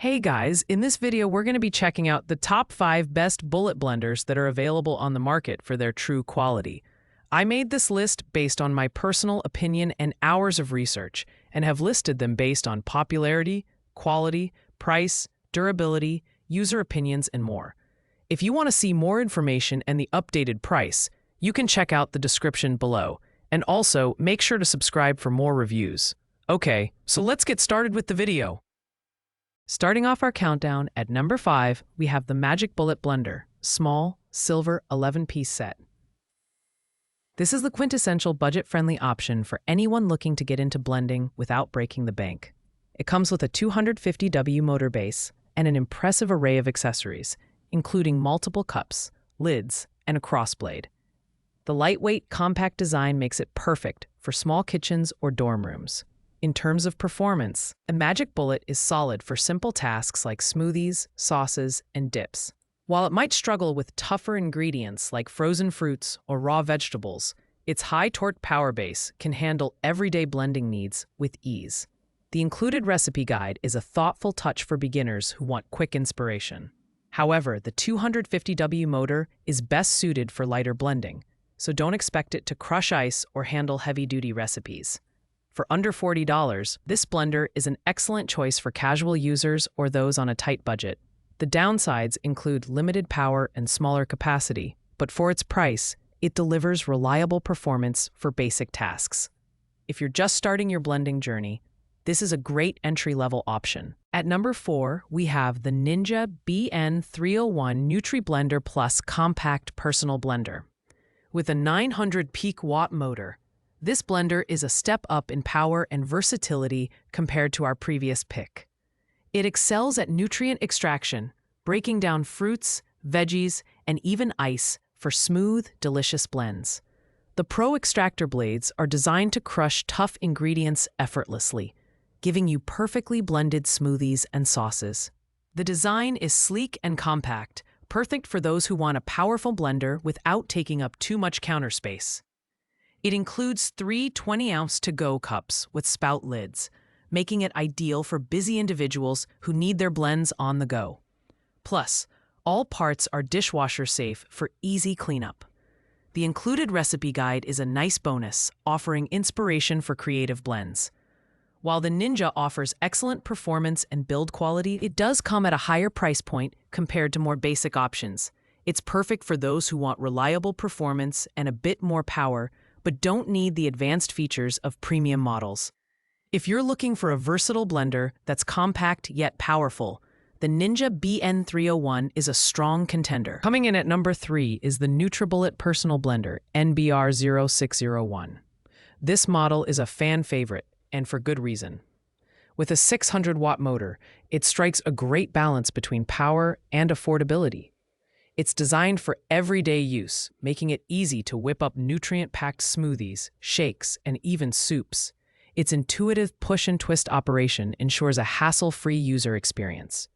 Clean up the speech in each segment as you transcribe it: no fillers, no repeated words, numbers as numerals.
Hey guys, in this video we're going to be checking out the top 5 best bullet blenders that are available on the market for their true quality. I made this list based on my personal opinion and hours of research, and have listed them based on popularity, quality, price, durability, user opinions, and more. If you want to see more information and the updated price, you can check out the description below, and also make sure to subscribe for more reviews. Okay, so let's get started with the video. Starting off our countdown at number 5, we have the Magic Bullet Blender, small, silver 11-piece set. This is the quintessential budget-friendly option for anyone looking to get into blending without breaking the bank. It comes with a 250W motor base and an impressive array of accessories, including multiple cups, lids, and a crossblade. The lightweight, compact design makes it perfect for small kitchens or dorm rooms. In terms of performance, a Magic Bullet is solid for simple tasks like smoothies, sauces, and dips. While it might struggle with tougher ingredients like frozen fruits or raw vegetables, its high-torque power base can handle everyday blending needs with ease. The included recipe guide is a thoughtful touch for beginners who want quick inspiration. However, the 250W motor is best suited for lighter blending, so don't expect it to crush ice or handle heavy-duty recipes. For under $40, this blender is an excellent choice for casual users or those on a tight budget. The downsides include limited power and smaller capacity, but for its price, it delivers reliable performance for basic tasks. If you're just starting your blending journey, this is a great entry-level option. At number 4, we have the Ninja BN301 NutriBlender Plus Compact Personal Blender. With a 900 peak watt motor, this blender is a step up in power and versatility compared to our previous pick. It excels at nutrient extraction, breaking down fruits, veggies, and even ice for smooth, delicious blends. The Pro extractor blades are designed to crush tough ingredients effortlessly, giving you perfectly blended smoothies and sauces. The design is sleek and compact, perfect for those who want a powerful blender without taking up too much counter space. It includes 3 20-ounce to-go cups with spout lids, making it ideal for busy individuals who need their blends on the go. Plus, all parts are dishwasher safe for easy cleanup. The included recipe guide is a nice bonus, offering inspiration for creative blends. While the Ninja offers excellent performance and build quality, it does come at a higher price point compared to more basic options. It's perfect for those who want reliable performance and a bit more power, but don't need the advanced features of premium models. If you're looking for a versatile blender that's compact yet powerful, the Ninja BN301 is a strong contender. Coming in at number 3 is the NutriBullet Personal Blender NBR0601. This model is a fan favorite, and for good reason. With a 600-watt motor, it strikes a great balance between power and affordability. It's designed for everyday use, making it easy to whip up nutrient-packed smoothies, shakes, and even soups. Its intuitive push-and-twist operation ensures a hassle-free user experience.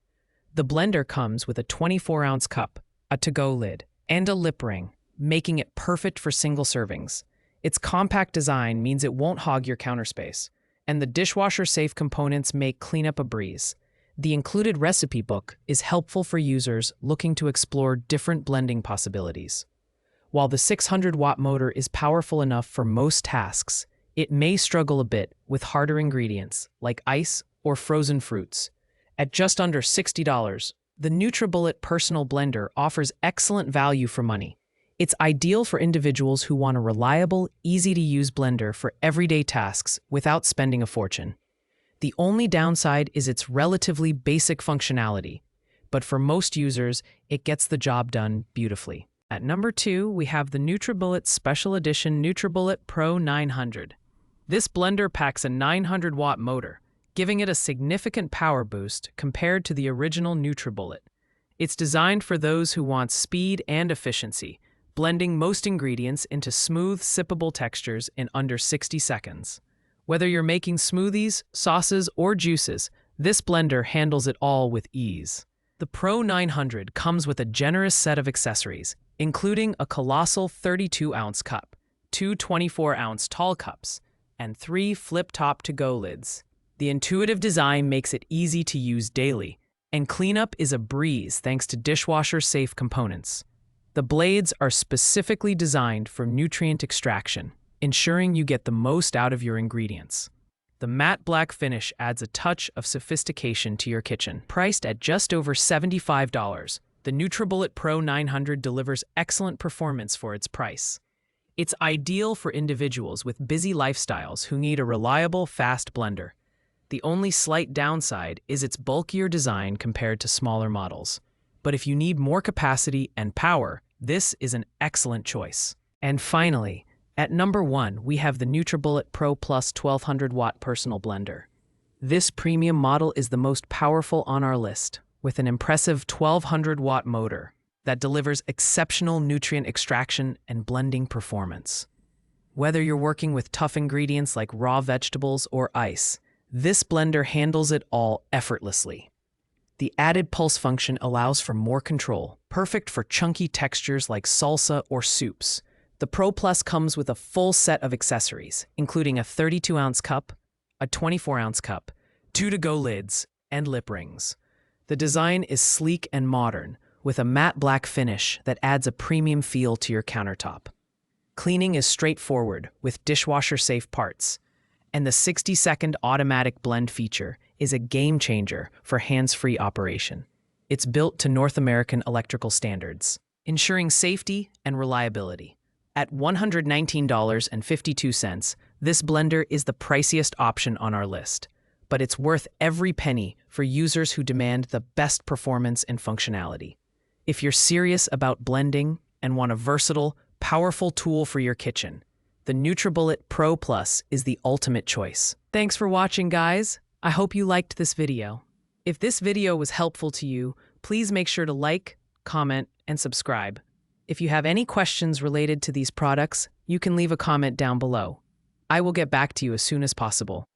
The blender comes with a 24-ounce cup, a to-go lid, and a lip ring, making it perfect for single servings. Its compact design means it won't hog your counter space, and the dishwasher-safe components make cleanup a breeze. The included recipe book is helpful for users looking to explore different blending possibilities. While the 600-watt motor is powerful enough for most tasks, it may struggle a bit with harder ingredients like ice or frozen fruits. At just under $60, the NutriBullet Personal Blender offers excellent value for money. It's ideal for individuals who want a reliable, easy-to-use blender for everyday tasks without spending a fortune. The only downside is its relatively basic functionality, but for most users, it gets the job done beautifully. At number 2, we have the NutriBullet Special Edition NutriBullet Pro 900. This blender packs a 900-watt motor, giving it a significant power boost compared to the original NutriBullet. It's designed for those who want speed and efficiency, blending most ingredients into smooth, sippable textures in under 60 seconds. Whether you're making smoothies, sauces, or juices, this blender handles it all with ease. The Pro 900 comes with a generous set of accessories, including a colossal 32-ounce cup, 2 24-ounce tall cups, and 3 flip-top to-go lids. The intuitive design makes it easy to use daily, And cleanup is a breeze thanks to dishwasher-safe components. The blades are specifically designed for nutrient extraction, ensuring you get the most out of your ingredients. The matte black finish adds a touch of sophistication to your kitchen. Priced at just over $75, the NutriBullet Pro 900 delivers excellent performance for its price. It's ideal for individuals with busy lifestyles who need a reliable, fast blender. The only slight downside is its bulkier design compared to smaller models. But if you need more capacity and power, this is an excellent choice. And finally, at number 1, we have the NutriBullet Pro Plus 1200-watt personal blender. This premium model is the most powerful on our list, with an impressive 1200-watt motor that delivers exceptional nutrient extraction and blending performance. Whether you're working with tough ingredients like raw vegetables or ice, this blender handles it all effortlessly. The added pulse function allows for more control, perfect for chunky textures like salsa or soups. The Pro Plus comes with a full set of accessories, including a 32-ounce cup, a 24-ounce cup, 2 to-go lids, and lip rings. The design is sleek and modern, with a matte black finish that adds a premium feel to your countertop. Cleaning is straightforward with dishwasher-safe parts, and the 60-second automatic blend feature is a game-changer for hands-free operation. It's built to North American electrical standards, ensuring safety and reliability. At $119.52, this blender is the priciest option on our list, but it's worth every penny for users who demand the best performance and functionality. If you're serious about blending and want a versatile, powerful tool for your kitchen, the NutriBullet Pro Plus is the ultimate choice. Thanks for watching, guys. I hope you liked this video. If this video was helpful to you, please make sure to like, comment, and subscribe. If you have any questions related to these products, you can leave a comment down below. I will get back to you as soon as possible.